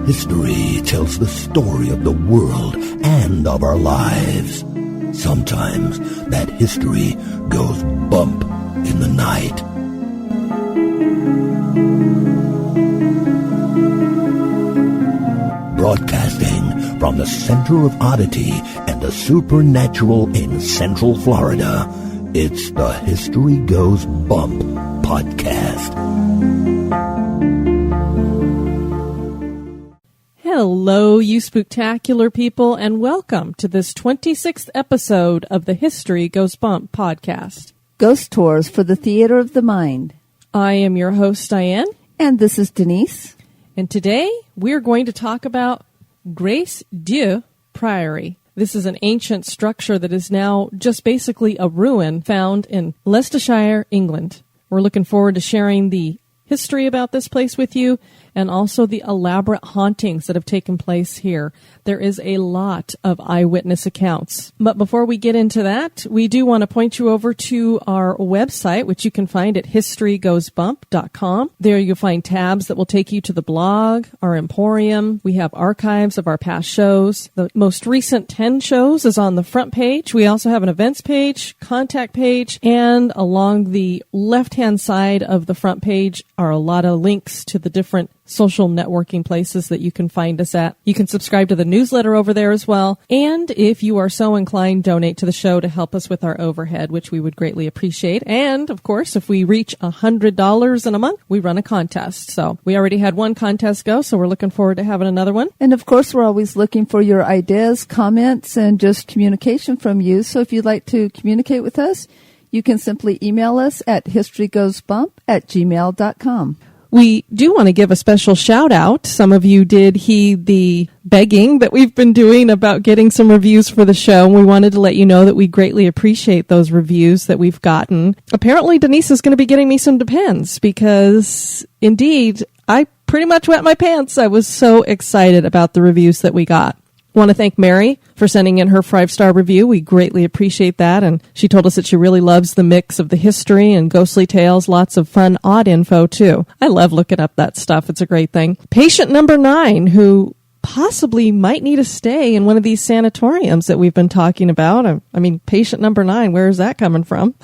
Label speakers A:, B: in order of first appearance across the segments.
A: History tells the story of the world and of our lives. Sometimes that history goes bump in the night. Broadcasting from the center of oddity and the supernatural in Central Florida, it's the History Goes Bump podcast.
B: Hello, you spooktacular people, and welcome to this 26th episode of the History Goes Bump podcast.
C: Ghost Tours for the Theater of the Mind.
B: I am your host, Diane.
C: And this is Denise.
B: And today, we're going to talk about Grace Dieu Priory. This is an ancient structure that is now just basically a ruin found in Leicestershire, England. We're looking forward to sharing the history about this place with you, and also the elaborate hauntings that have taken place here. There is a lot of eyewitness accounts. But before we get into that, we do want to point you over to our website, which you can find at historygoesbump.com. There you'll find tabs that will take you to the blog, our emporium. We have archives of our past shows. The most recent 10 shows is on the front page. We also have an events page, contact page, and along the left-hand side of the front page are a lot of links to the different social networking places that you can find us at. You can subscribe to the newsletter over there as well. And if you are so inclined, donate to the show to help us with our overhead, which we would greatly appreciate. And of course, if we reach $100 in a month, we run a contest. So we already had one contest go, so we're looking forward to having another one.
C: And of course, we're always looking for your ideas, comments, and just communication from you. So if you'd like to communicate with us, you can simply email us at historygoesbump@gmail.com.
B: We do want to give a special shout out. Some of you did heed the begging that we've been doing about getting some reviews for the show. And we wanted to let you know that we greatly appreciate those reviews that we've gotten. Apparently, Denise is going to be getting me some Depends because, indeed, I pretty much wet my pants. I was so excited about the reviews that we got. I want to thank Mary for sending in her 5-star review. We greatly appreciate that. And she told us that she really loves the mix of the history and ghostly tales. Lots of fun, odd info, too. I love looking up that stuff. It's a great thing. Patient number 9, who possibly might need a stay in one of these sanatoriums that we've been talking about. I mean, patient number 9, where is that coming from?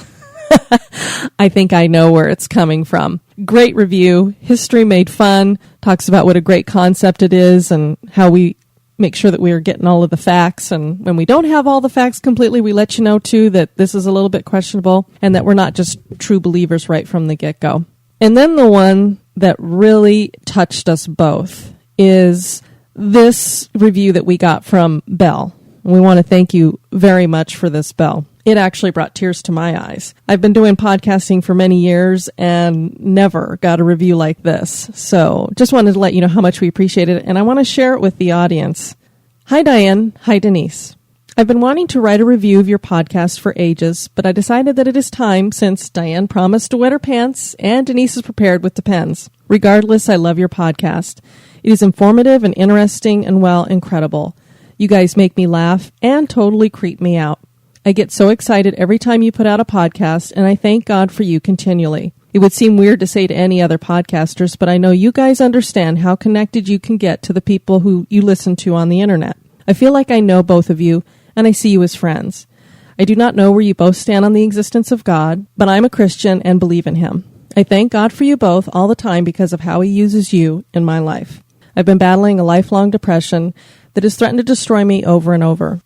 B: I think I know where it's coming from. Great review. History made fun. Talks about what a great concept it is and how we make sure that we are getting all of the facts. And when we don't have all the facts completely, we let you know, too, that this is a little bit questionable and that we're not just true believers right from the get-go. And then the one that really touched us both is this review that we got from Belle. We want to thank you very much for this, Belle. It actually brought tears to my eyes. I've been doing podcasting for many years and never got a review like this. So just wanted to let you know how much we appreciate it, and I want to share it with the audience. Hi, Diane. Hi, Denise. I've been wanting to write a review of your podcast for ages, but I decided that it is time since Diane promised to wet her pants and Denise is prepared with Depends. Regardless, I love your podcast. It is informative and interesting and, well, incredible. You guys make me laugh and totally creep me out. I get so excited every time you put out a podcast, and I thank God for you continually. It would seem weird to say to any other podcasters, but I know you guys understand how connected you can get to the people who you listen to on the internet. I feel like I know both of you, and I see you as friends. I do not know where you both stand on the existence of God, but I'm a Christian and believe in Him. I thank God for you both all the time because of how He uses you in my life. I've been battling a lifelong depression that has threatened to destroy me over and over.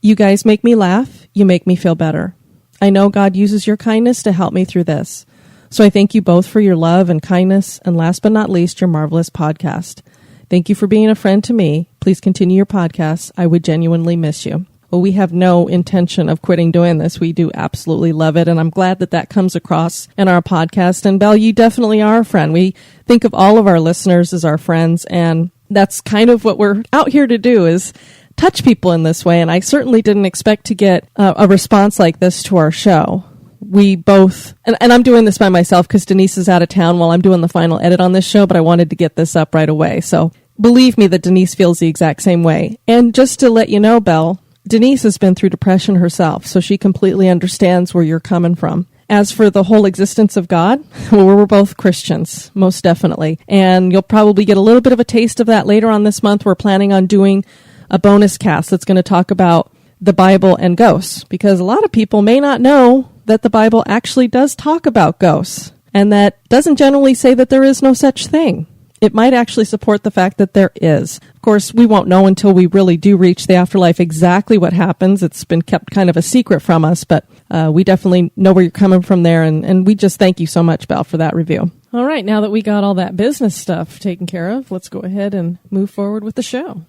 B: You guys make me laugh. You make me feel better. I know God uses your kindness to help me through this. So I thank you both for your love and kindness, and last but not least, your marvelous podcast. Thank you for being a friend to me. Please continue your podcasts. I would genuinely miss you. Well, we have no intention of quitting doing this. We do absolutely love it, and I'm glad that that comes across in our podcast. And Belle, you definitely are a friend. We think of all of our listeners as our friends, and that's kind of what we're out here to do, is touch people in this way. And I certainly didn't expect to get a response like this to our show. We both, and I'm doing this by myself because Denise is out of town while I'm doing the final edit on this show, but I wanted to get this up right away. So believe me that Denise feels the exact same way. And just to let you know, Belle, Denise has been through depression herself, so she completely understands where you're coming from. As for the whole existence of God, well, we're both Christians, most definitely. And you'll probably get a little bit of a taste of that later on this month. We're planning on doing a bonus cast that's going to talk about the Bible and ghosts, because a lot of people may not know that the Bible actually does talk about ghosts, and that doesn't generally say that there is no such thing. It might actually support the fact that there is. Of course, we won't know until we really do reach the afterlife exactly what happens. It's been kept kind of a secret from us, but we definitely know where you're coming from there, and we just thank you so much, Belle, for that review. All right, now that we got all that business stuff taken care of, let's go ahead and move forward with the show.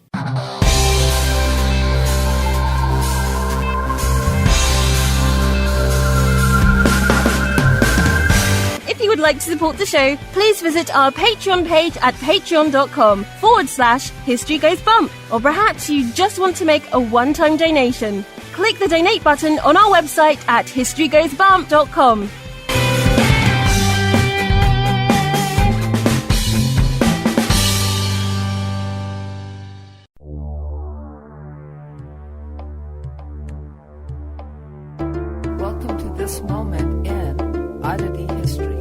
D: If you would like to support the show, please visit our Patreon page at patreon.com/History Goes Bump. Or perhaps you just want to make a one-time donation. Click the donate button on our website at historygoesbump.com.
C: Welcome to this moment in Oddity History.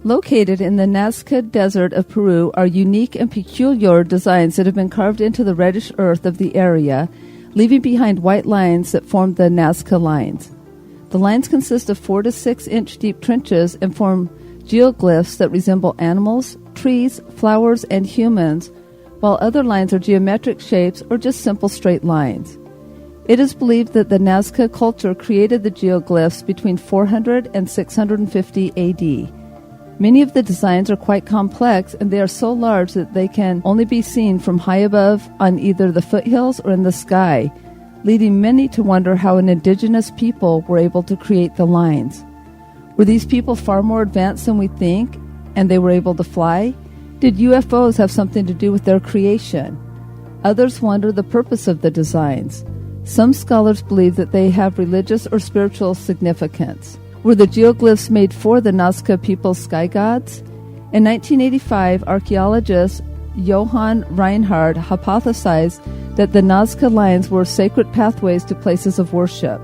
C: Located in the Nazca Desert of Peru are unique and peculiar designs that have been carved into the reddish earth of the area, leaving behind white lines that form the Nazca Lines. The lines consist of 4 to 6 inch deep trenches and form geoglyphs that resemble animals, trees, flowers, and humans, while other lines are geometric shapes or just simple straight lines. It is believed that the Nazca culture created the geoglyphs between 400 and 650 AD. Many of the designs are quite complex, and they are so large that they can only be seen from high above on either the foothills or in the sky, leading many to wonder how an indigenous people were able to create the lines. Were these people far more advanced than we think, and they were able to fly? Did UFOs have something to do with their creation? Others wonder the purpose of the designs. Some scholars believe that they have religious or spiritual significance. Were the geoglyphs made for the Nazca people's sky gods? In 1985, archaeologist Johann Reinhard hypothesized that the Nazca lines were sacred pathways to places of worship.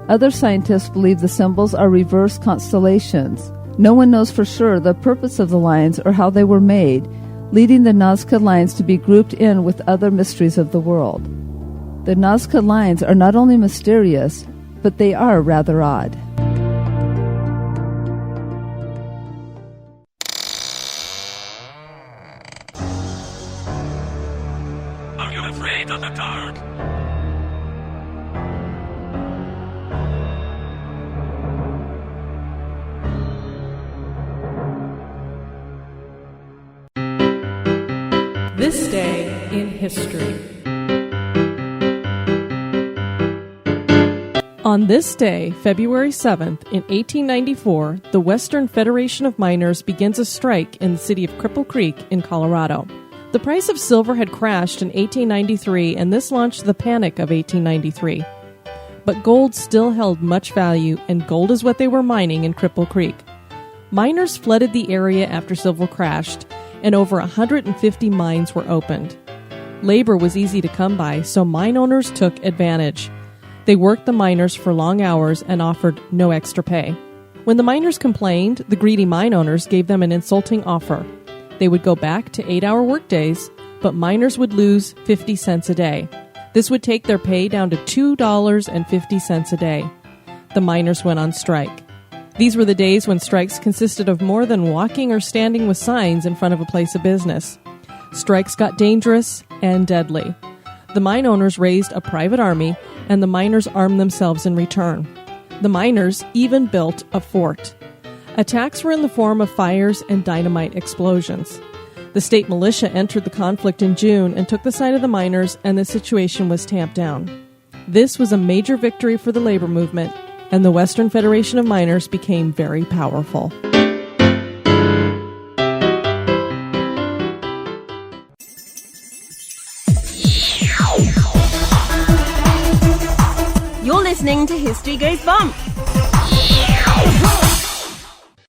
C: Other scientists believe the symbols are reverse constellations. No one knows for sure the purpose of the lines or how they were made, leading the Nazca lines to be grouped in with other mysteries of the world. The Nazca lines are not only mysterious, but they are rather odd.
E: Are you afraid of the dark?
B: This day in history. On this day, February 7th, in 1894, the Western Federation of Miners begins a strike in the city of Cripple Creek in Colorado. The price of silver had crashed in 1893, and this launched the Panic of 1893. But gold still held much value, and gold is what they were mining in Cripple Creek. Miners flooded the area after silver crashed, and over 150 mines were opened. Labor was easy to come by, so mine owners took advantage. They worked the miners for long hours and offered no extra pay. When the miners complained, the greedy mine owners gave them an insulting offer. They would go back to 8-hour workdays, but miners would lose 50 cents a day. This would take their pay down to $2.50 a day. The miners went on strike. These were the days when strikes consisted of more than walking or standing with signs in front of a place of business. Strikes got dangerous and deadly. The mine owners raised a private army, and the miners armed themselves in return. The miners even built a fort. Attacks were in the form of fires and dynamite explosions. The state militia entered the conflict in June and took the side of the miners, and the situation was tamped down. This was a major victory for the labor movement, and the Western Federation of Miners became very powerful.
D: You're listening to History Goes Bump.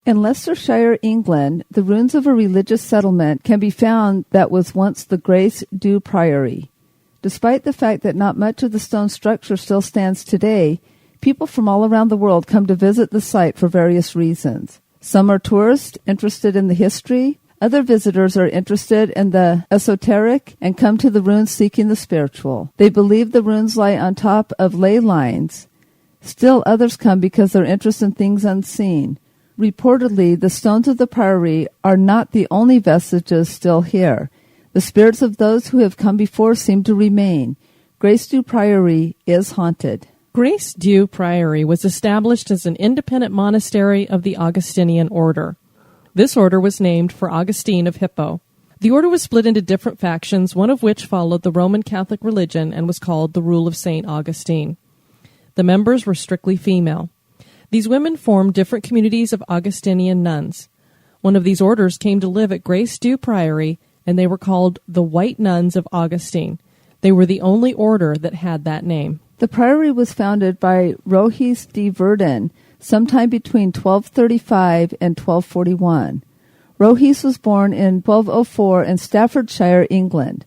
C: In Leicestershire, England, the ruins of a religious settlement can be found that was once the Grace Dieu Priory. Despite the fact that not much of the stone structure still stands today, people from all around the world come to visit the site for various reasons. Some are tourists interested in the history. Other visitors are interested in the esoteric and come to the ruins seeking the spiritual. They believe the ruins lie on top of ley lines. Still others come because they're interested in things unseen. Reportedly, the stones of the priory are not the only vestiges still here. The spirits of those who have come before seem to remain. Grace Dieu Priory is haunted.
B: Grace Dieu Priory was established as an independent monastery of the Augustinian order. This order was named for Augustine of Hippo. The order was split into different factions, one of which followed the Roman Catholic religion and was called the Rule of St. Augustine. The members were strictly female. These women formed different communities of Augustinian nuns. One of these orders came to live at Grace Dieu Priory, and they were called the White Nuns of Augustine. They were the only order that had that name.
C: The priory was founded by Rohis de Verdun sometime between 1235 and 1241. Rohis was born in 1204 in Staffordshire, England.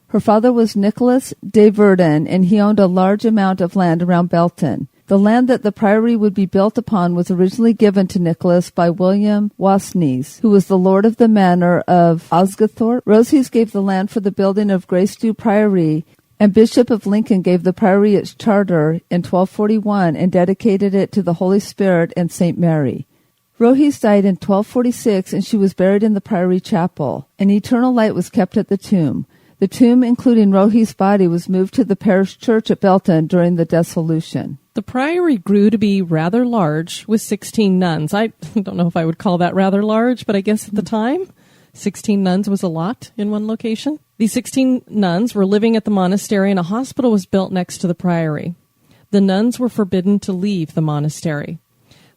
C: Her father was Nicholas de Verdun, and he owned a large amount of land around Belton. The land that the priory would be built upon was originally given to Nicholas by William Wasneys, who was the lord of the manor of Osgathorpe. Rohis gave the land for the building of Grace Dieu Priory, and Bishop of Lincoln gave the priory its charter in 1241 and dedicated it to the Holy Spirit and St. Mary. Rohis died in 1246, and she was buried in the priory chapel. An eternal light was kept at the tomb. The tomb, including Rohis' body, was moved to the parish church at Belton during the dissolution.
B: The priory grew to be rather large with 16 nuns. I don't know if I would call that rather large, but I guess at the time, 16 nuns was a lot in one location. These 16 nuns were living at the monastery, and a hospital was built next to the priory. The nuns were forbidden to leave the monastery.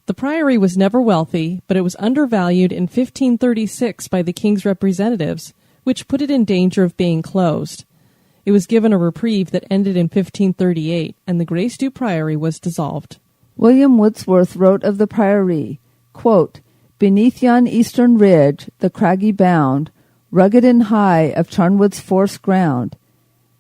B: The priory was never wealthy, but it was undervalued in 1536 by the king's representatives, which put it in danger of being closed. It was given a reprieve that ended in 1538, and the Grace Dieu Priory was dissolved.
C: William Wordsworth wrote of the priory, quote, "Beneath yon eastern ridge, the craggy bound, rugged and high of Charnwood's forest ground,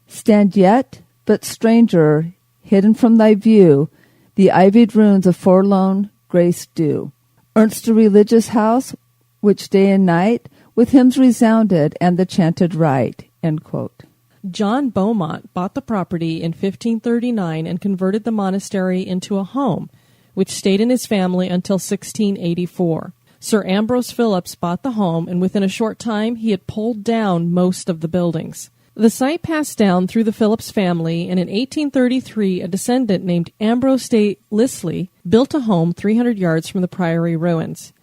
C: stand yet, but stranger, hidden from thy view, the ivied ruins of forlorn Grace Dieu. Ernst a religious house, which day and night with hymns resounded and the chanted rite." End quote.
B: John Beaumont bought the property in 1539 and converted the monastery into a home, which stayed in his family until 1684. Sir Ambrose Phillips bought the home, and within a short time he had pulled down most of the buildings. The site passed down through the Phillips family, and in 1833 a descendant named Ambrose de Lisley built a home 300 yards from the priory ruins.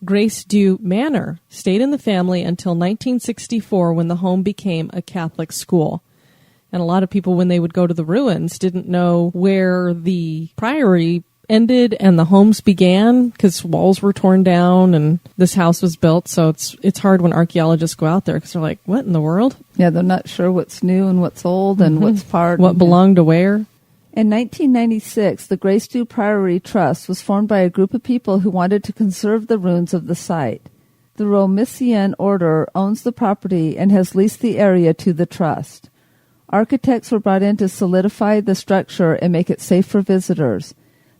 B: Grace Dieu Manor stayed in the family until 1964, when the home became a Catholic school. And a lot of people, when they would go to the ruins, didn't know where the priory ended and the homes began, because walls were torn down and this house was built. So it's hard when archaeologists go out there, because they're like, what in the world?
C: Yeah, they're not sure what's new and what's old and what's part.
B: What belonged to where.
C: In 1996, the Grace Dieu Priory Trust was formed by a group of people who wanted to conserve the ruins of the site. The Romician Order owns the property and has leased the area to the trust. Architects were brought in to solidify the structure and make it safe for visitors.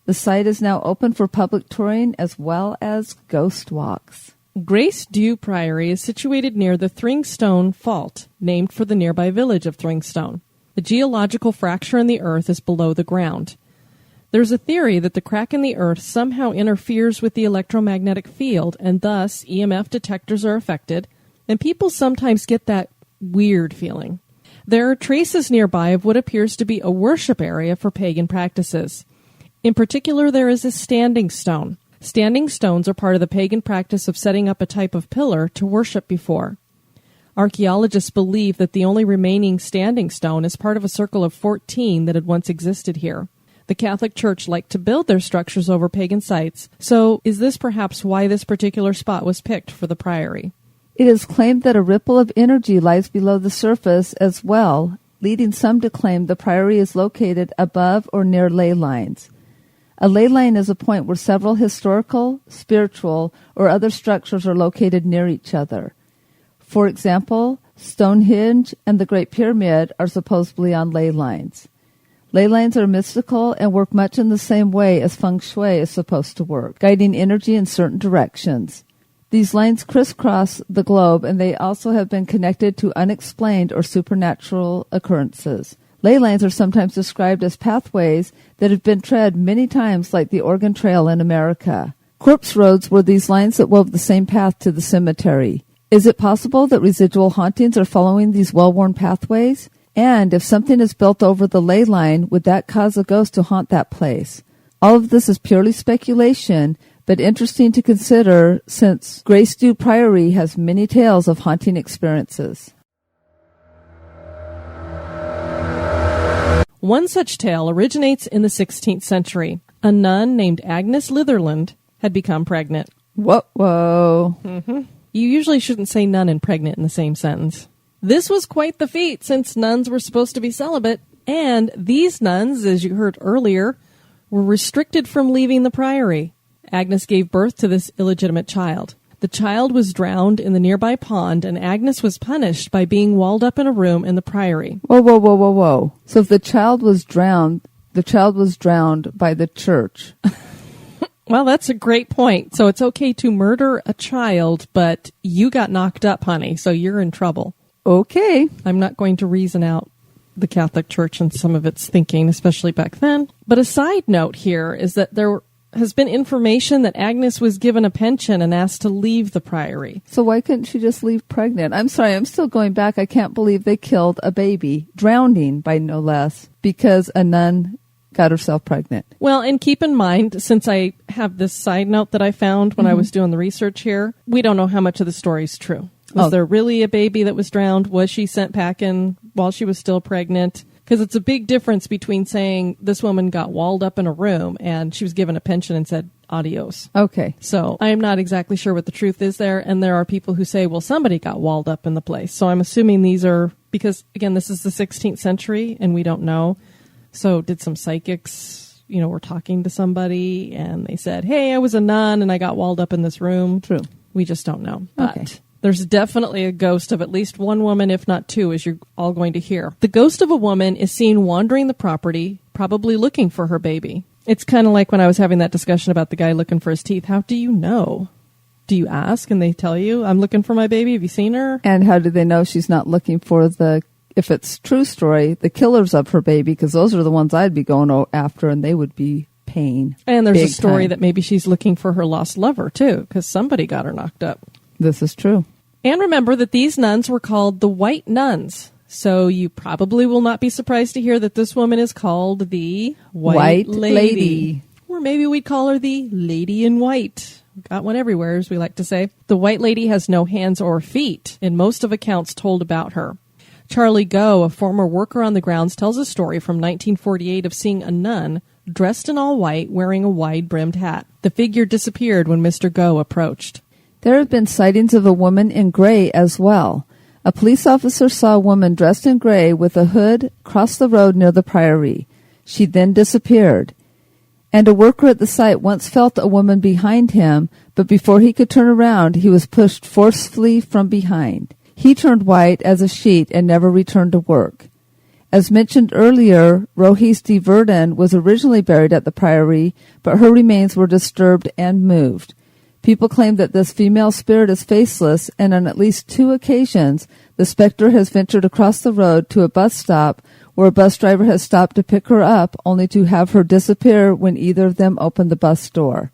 C: The site is now open for public touring as well as ghost walks.
B: Grace Dieu Priory is situated near the Thringstone Fault, named for the nearby village of Thringstone. The geological fracture in the earth is below the ground. There's a theory that the crack in the earth somehow interferes with the electromagnetic field, and thus EMF detectors are affected, and people sometimes get that weird feeling. There are traces nearby of what appears to be a worship area for pagan practices. In particular, there is a standing stone. Standing stones are part of the pagan practice of setting up a type of pillar to worship before. Archaeologists believe that the only remaining standing stone is part of a circle of 14 that had once existed here. The Catholic Church liked to build their structures over pagan sites, so is this perhaps why this particular spot was picked for the priory?
C: It is claimed that a ripple of energy lies below the surface as well, leading some to claim the priory is located above or near ley lines. A ley line is a point where several historical, spiritual, or other structures are located near each other. For example, Stonehenge and the Great Pyramid are supposedly on ley lines. Ley lines are mystical and work much in the same way as feng shui is supposed to work, guiding energy in certain directions. These lines crisscross the globe, and they also have been connected to unexplained or supernatural occurrences. Ley lines are sometimes described as pathways that have been tread many times, like the Oregon Trail in America. Corpse roads were these lines that wove the same path to the cemetery. Is it possible that residual hauntings are following these well-worn pathways? And if something is built over the ley line, would that cause a ghost to haunt that place? All of this is purely speculation, but interesting to consider since Grace Dieu Priory has many tales of haunting experiences.
B: One such tale originates in the 16th century. A nun named Agnes Litherland had become pregnant.
C: Whoa.
B: Mm-hmm. You usually shouldn't say nun and pregnant in the same sentence. This was quite the feat since nuns were supposed to be celibate, and these nuns, as you heard earlier, were restricted from leaving the priory. Agnes gave birth to this illegitimate child. The child was drowned in the nearby pond, and Agnes was punished by being walled up in a room in the priory.
C: Whoa. So if the child was drowned by the church.
B: Well, that's a great point. So it's okay to murder a child, but you got knocked up, honey, so you're in trouble.
C: Okay.
B: I'm not going to reason out the Catholic Church and some of its thinking, especially back then. But a side note here is that there has been information that Agnes was given a pension and asked to leave the priory.
C: So why couldn't she just leave pregnant? I'm sorry, I'm still going back. I can't believe they killed a baby, drowning by no less, because a nun got herself pregnant.
B: Well, and keep in mind, since I have this side note that I found when I was doing the research here, we don't know how much of the story is true. Was there really a baby that was drowned? Was she sent packing while she was still pregnant? Because it's a big difference between saying this woman got walled up in a room and she was given a pension and said adios.
C: Okay.
B: So I am not exactly sure what the truth is there. And there are people who say, well, somebody got walled up in the place. So I'm assuming these are, because again, this is the 16th century and we don't know. So did some psychics, were talking to somebody and they said, hey, I was a nun and I got walled up in this room.
C: True.
B: We just don't know.
C: Okay.
B: But there's definitely a ghost of at least one woman, if not two, as you're all going to hear. The ghost of a woman is seen wandering the property, probably looking for her baby. It's kind of like when I was having that discussion about the guy looking for his teeth. How do you know? Do you ask and they tell you, I'm looking for my baby? Have you seen her?
C: And how do they know she's not looking for if it's true story, the killers of her baby? Because those are the ones I'd be going after and they would be pain.
B: And there's a story
C: time
B: that maybe she's looking for her lost lover, too, because somebody got her knocked up.
C: This is true.
B: And remember that these nuns were called the White Nuns. So you probably will not be surprised to hear that this woman is called the White Lady. Or maybe we'd call her the Lady in White. Got one everywhere, as we like to say. The White Lady has no hands or feet in most of accounts told about her. Charlie Goh, a former worker on the grounds, tells a story from 1948 of seeing a nun dressed in all white wearing a wide-brimmed hat. The figure disappeared when Mr. Goh approached.
C: There have been sightings of a woman in gray as well. A police officer saw a woman dressed in gray with a hood cross the road near the priory. She then disappeared. And a worker at the site once felt a woman behind him, but before he could turn around, he was pushed forcefully from behind. He turned white as a sheet and never returned to work. As mentioned earlier, Rohis de Verdun was originally buried at the priory, but her remains were disturbed and moved. People claim that this female spirit is faceless, and on at least 2 occasions, the specter has ventured across the road to a bus stop where a bus driver has stopped to pick her up, only to have her disappear when either of them opened the bus door.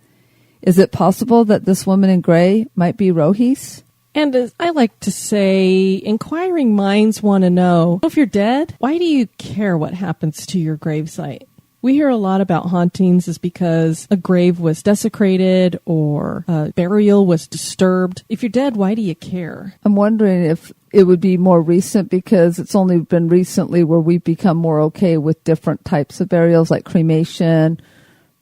C: Is it possible that this woman in gray might be Rohis?
B: And as I like to say, inquiring minds want to know, if you're dead, why do you care what happens to your gravesite? We hear a lot about hauntings is because a grave was desecrated or a burial was disturbed. If you're dead, why do you care?
C: I'm wondering if it would be more recent, because it's only been recently where we've become more okay with different types of burials like cremation,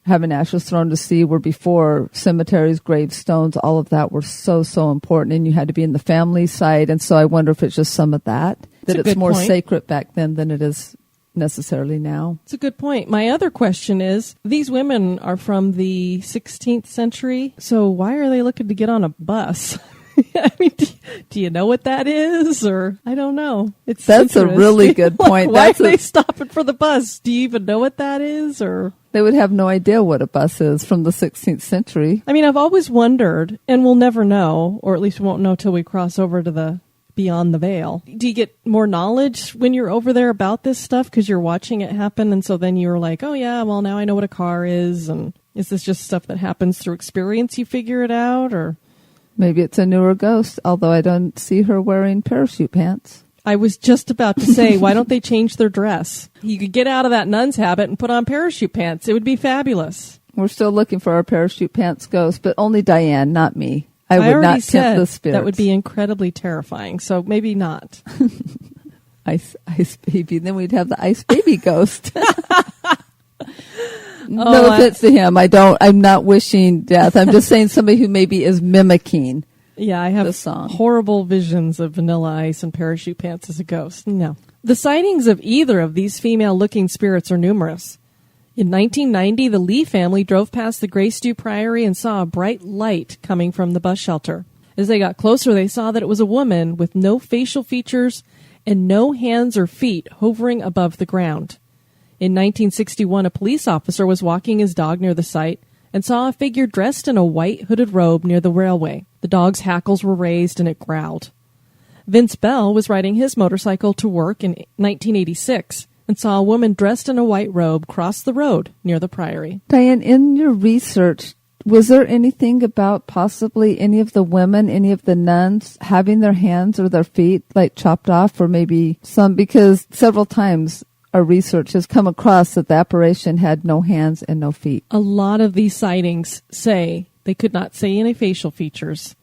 C: having ashes thrown to sea, where before cemeteries, gravestones, all of that were so important, and you had to be in the family side. And so I wonder if it's just some of that it's more
B: point.
C: sacred back then than it is necessarily now.
B: It's a good point. My other question is, these women are from the 16th century, so why are they looking to get on a bus? I mean, do you know what that is? Or I don't know.
C: That's a really good point.
B: Why are they stopping for the bus? Do you even know what that is? Or
C: they would have no idea what a bus is from the 16th century.
B: I mean, I've always wondered, and we'll never know, or at least we won't know till we cross over to the beyond the veil. Do you get more knowledge when you're over there about this stuff because you're watching it happen, and so then you're like, oh yeah, well now I know what a car is, and is this just stuff that happens through experience? You figure it out, or
C: maybe it's a newer ghost, although I don't see her wearing parachute pants.
B: I was just about to say, why don't they change their dress? You could get out of that nun's habit and put on parachute pants. It would be fabulous.
C: We're still looking for our parachute pants ghost, but only Diane, not me. I would not tempt the spirits.
B: That would be incredibly terrifying, so maybe not.
C: Ice baby. Then we'd have the ice baby ghost. No offense to him. I'm not wishing death. I'm just saying somebody who maybe is mimicking.
B: Yeah, I have
C: the song.
B: Horrible visions of Vanilla Ice and parachute pants as a ghost. No. The sightings of either of these female-looking spirits are numerous. In 1990, the Lee family drove past the Grace Dieu Priory and saw a bright light coming from the bus shelter. As they got closer, they saw that it was a woman with no facial features and no hands or feet hovering above the ground. In 1961, a police officer was walking his dog near the site and saw a figure dressed in a white hooded robe near the railway. The dog's hackles were raised and it growled. Vince Bell was riding his motorcycle to work in 1986 and saw a woman dressed in a white robe cross the road near the priory.
C: Diane, in your research, was there anything about possibly any of the women, any of the nuns having their hands or their feet like chopped off, or maybe some, because several times our research has come across that the apparition had no hands and no feet.
B: A lot of these sightings say they could not see any facial features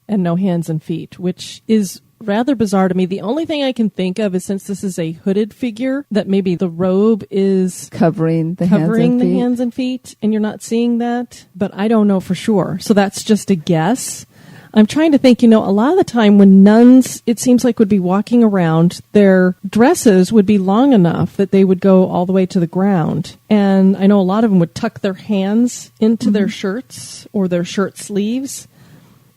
B: and no hands and feet, which is rather bizarre to me. The only thing I can think of is, since this is a hooded figure, that maybe the robe is
C: covering the hands
B: and feet, and you're not seeing that. But I don't know for sure. So that's just a guess. I'm trying to think, a lot of the time when nuns, it seems like, would be walking around, their dresses would be long enough that they would go all the way to the ground. And I know a lot of them would tuck their hands into their shirts or their shirt sleeves.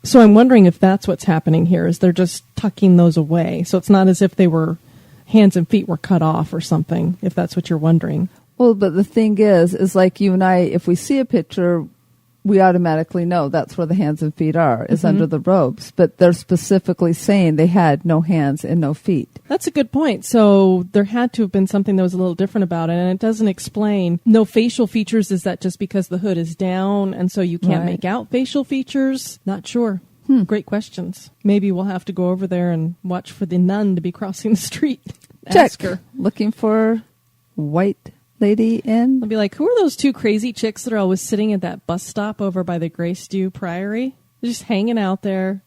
B: So I'm wondering if that's what's happening here, is they're just tucking those away. So it's not as if they were, hands and feet were cut off or something, if that's what you're wondering.
C: Well, but the thing is like you and I, if we see a picture, we automatically know that's where the hands and feet are, is under the robes. But they're specifically saying they had no hands and no feet.
B: That's a good point. So there had to have been something that was a little different about it. And it doesn't explain no facial features. Is that just because the hood is down and so you can't make out facial features? Not sure. Great questions. Maybe we'll have to go over there and watch for the nun to be crossing the street. Ask her.
C: Looking for white lady in.
B: I'll be like, who are those two crazy chicks that are always sitting at that bus stop over by the Grace Dieu Priory? They're just hanging out there.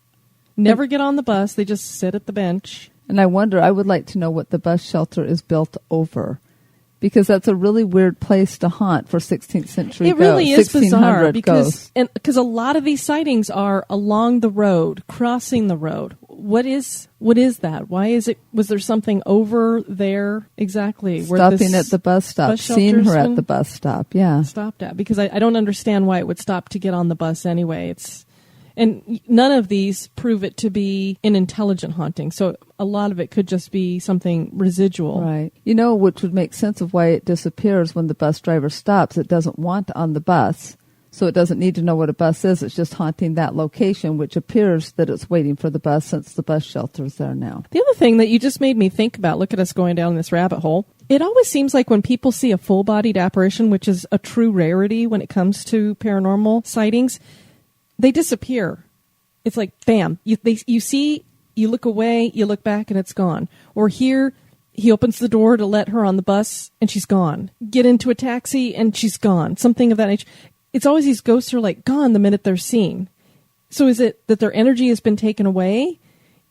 B: Never get on the bus. They just sit at the bench.
C: And I wonder, I would like to know what the bus shelter is built over, because that's a really weird place to haunt for 16th century
B: ghosts. It really is bizarre
C: because
B: a lot of these sightings are along the road, crossing the road. What is that? Why is it? Was there something over there exactly?
C: Stopping at the bus stop, seeing her at the bus stop, yeah.
B: Stopped at, because I don't understand why it would stop to get on the bus anyway. And none of these prove it to be an intelligent haunting. So a lot of it could just be something residual.
C: Right. Which would make sense of why it disappears when the bus driver stops. It doesn't want on the bus, so it doesn't need to know what a bus is. It's just haunting that location, which appears that it's waiting for the bus since the bus shelter is there now.
B: The other thing that you just made me think about, look at us going down this rabbit hole, it always seems like when people see a full-bodied apparition, which is a true rarity when it comes to paranormal sightings, they disappear. It's like, bam, you see, you look away, you look back, and it's gone. Or here, he opens the door to let her on the bus, and she's gone. Get into a taxi, and she's gone. Something of that nature. It's always these ghosts are like gone the minute they're seen. So is it that their energy has been taken away?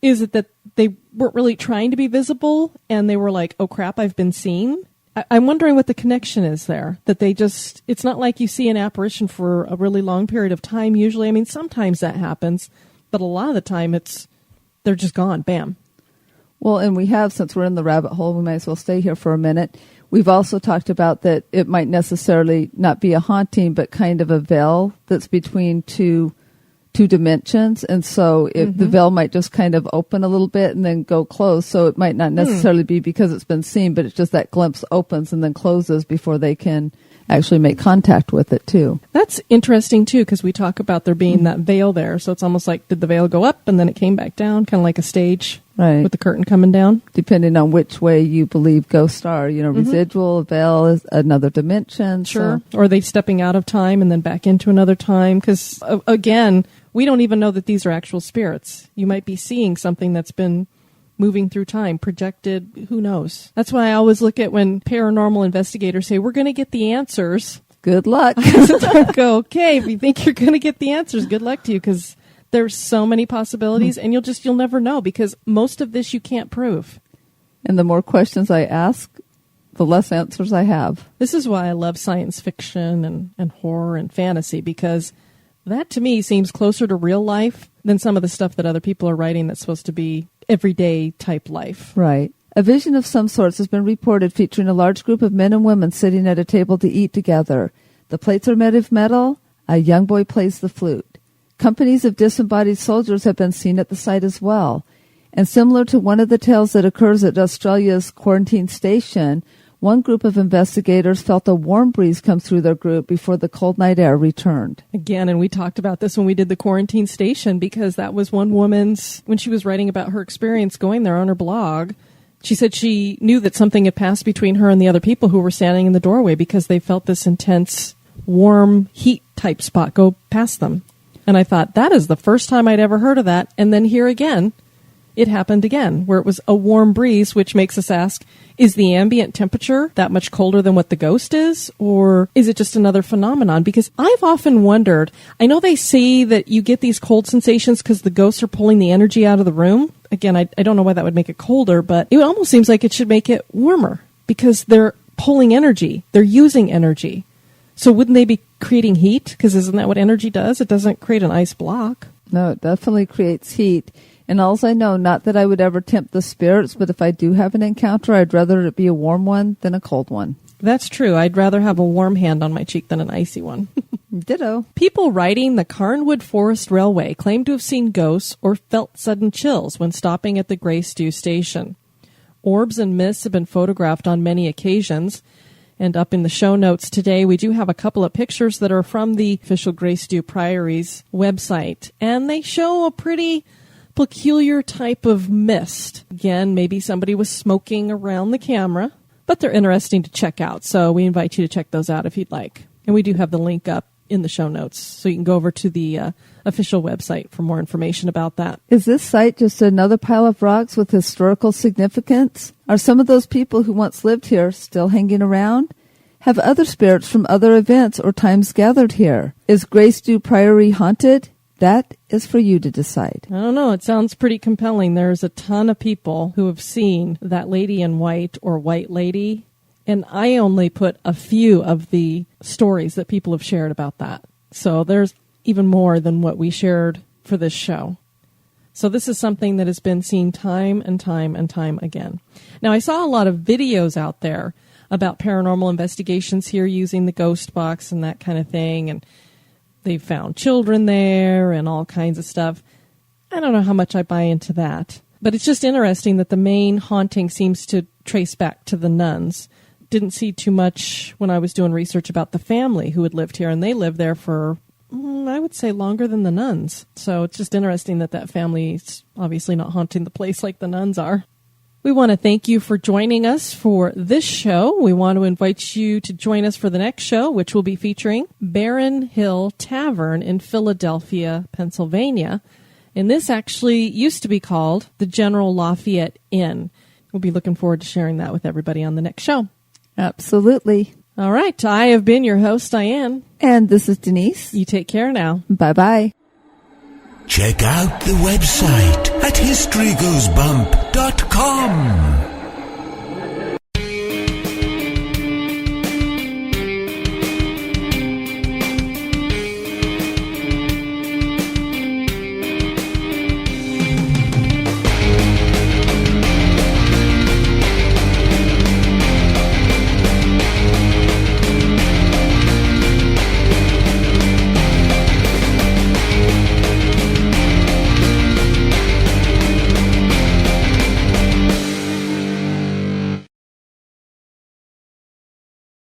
B: Is it that they weren't really trying to be visible, and they were like, oh crap, I've been seen? I'm wondering what the connection is there, that they just, it's not like you see an apparition for a really long period of time usually. I mean, sometimes that happens, but a lot of the time they're just gone, bam.
C: Well, and we have, since we're in the rabbit hole, we might as well stay here for a minute. We've also talked about that it might necessarily not be a haunting, but kind of a veil that's between two dimensions. And so the veil might just kind of open a little bit and then go close. So it might not necessarily be because it's been seen, but it's just that glimpse opens and then closes before they can actually make contact with it too.
B: That's interesting too, because we talk about there being that veil there. So it's almost like, did the veil go up and then it came back down, kind of like a stage,
C: right,
B: with the curtain coming down?
C: Depending on which way you believe ghosts are, residual, veil is another dimension.
B: Sure. So. Or are they stepping out of time and then back into another time? Because again, we don't even know that these are actual spirits. You might be seeing something that's been moving through time, projected, who knows? That's why I always look at when paranormal investigators say, we're going to get the answers.
C: Good luck.
B: I go, okay, if you think you're going to get the answers, good luck to you, because there's so many possibilities, and you'll never know, because most of this you can't prove.
C: And the more questions I ask, the less answers I have.
B: This is why I love science fiction and horror and fantasy, because that to me seems closer to real life than some of the stuff that other people are writing that's supposed to be everyday type life.
C: Right. A vision of some sorts has been reported featuring a large group of men and women sitting at a table to eat together. The plates are made of metal. A young boy plays the flute. Companies of disembodied soldiers have been seen at the site as well. And similar to one of the tales that occurs at Australia's quarantine station, one group of investigators felt a warm breeze come through their group before the cold night air returned.
B: Again, and we talked about this when we did the quarantine station, because that was one woman's, when she was writing about her experience going there on her blog, she said she knew that something had passed between her and the other people who were standing in the doorway, because they felt this intense, warm heat type spot go past them. And I thought, that is the first time I'd ever heard of that. And then here again, it happened again, where it was a warm breeze, which makes us ask, is the ambient temperature that much colder than what the ghost is? Or is it just another phenomenon? Because I've often wondered, I know they say that you get these cold sensations because the ghosts are pulling the energy out of the room. Again, I don't know why that would make it colder, but it almost seems like it should make it warmer, because they're pulling energy. They're using energy. So wouldn't they be creating heat? Because isn't that what energy does? It doesn't create an ice block.
C: No, it definitely creates heat. And alls I know, not that I would ever tempt the spirits, but if I do have an encounter, I'd rather it be a warm one than a cold one.
B: That's true. I'd rather have a warm hand on my cheek than an icy one.
C: Ditto.
B: People riding the Carnwood Forest Railway claim to have seen ghosts or felt sudden chills when stopping at the Grace Dieu station. Orbs and mists have been photographed on many occasions. And up in the show notes today, we do have a couple of pictures that are from the official Grace Dieu Priory's website. And they show a pretty peculiar type of mist. Again, maybe somebody was smoking around the camera, but they're interesting to check out. So we invite you to check those out if you'd like. And we do have the link up in the show notes, so you can go over to the official website for more information about that.
C: Is this site just another pile of rocks with historical significance? Are some of those people who once lived here still hanging around? Have other spirits from other events or times gathered here? Is Grace Dieu Priory haunted? That is for you to decide.
B: I don't know. It sounds pretty compelling. There's a ton of people who have seen that lady in white or white lady. And I only put a few of the stories that people have shared about that. So there's even more than what we shared for this show. So this is something that has been seen time and time and time again. Now, I saw a lot of videos out there about paranormal investigations here using the ghost box and that kind of thing. And they found children there and all kinds of stuff. I don't know how much I buy into that. But it's just interesting that the main haunting seems to trace back to the nuns. Didn't see too much when I was doing research about the family who had lived here, and they lived there for, I would say, longer than the nuns. So it's just interesting that that family's obviously not haunting the place like the nuns are. We want to thank you for joining us for this show. We want to invite you to join us for the next show, which will be featuring Barron Hill Tavern in Philadelphia, Pennsylvania. And this actually used to be called the General Lafayette Inn. We'll be looking forward to sharing that with everybody on the next show.
C: Absolutely.
B: All right. I have been your host, Diane.
C: And this is Denise.
B: You take care now.
C: Bye-bye.
A: Check out the website at historygoesbump.com.